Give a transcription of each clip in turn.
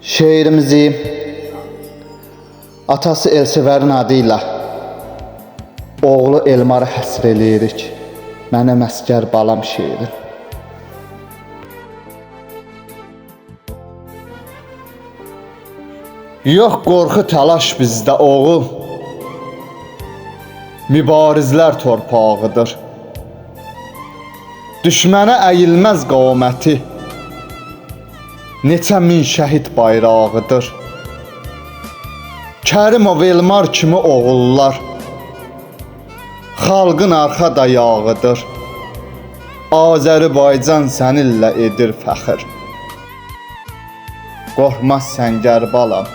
Şeirimizi atası Elsevərin adıyla oğlu Elmar'a həsr eləyirik. Mənəm əsgər balam şeiri. Yox qorxu təlaş bizdə oğul, mübarizlər torpağıdır. Düşmənə əyilməz qaməti, neçə min şəhid bayrağıdır. Kərimov Elmar kimi oğullar, xalqın arxa dayağıdır. Azərbaycan səninlə edir fəxr. Qorxmaz səngər balam,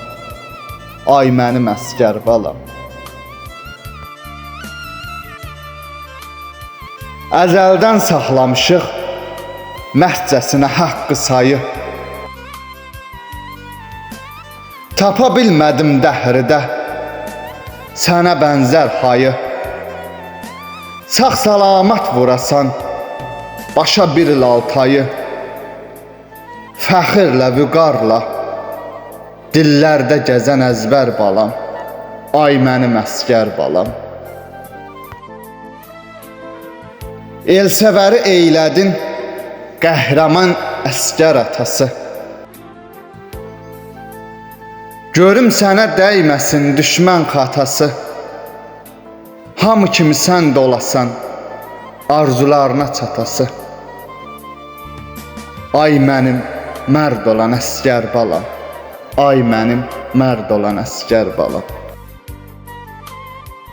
ay mənim əsgər balam. Əzəldən saxlamışıq məhcəsinə haqqı sayı. Tapa bilmədim dəhridə sənə bənzər hayı. Sağ salamat vurasan başa bir laltayı. Fəxirlə, vüqarla dillərdə gəzən əzbər balam, ay mənim əsgər balam. Elsevəri eylədin qəhrəman əsgər atası. Görüm sənə dəyməsin düşmən xatası. Hamı kimi sən də olasan arzularına çatası. Ay mənim mərd olan əsgər balam, ay mənim mərd olan əsgər balam.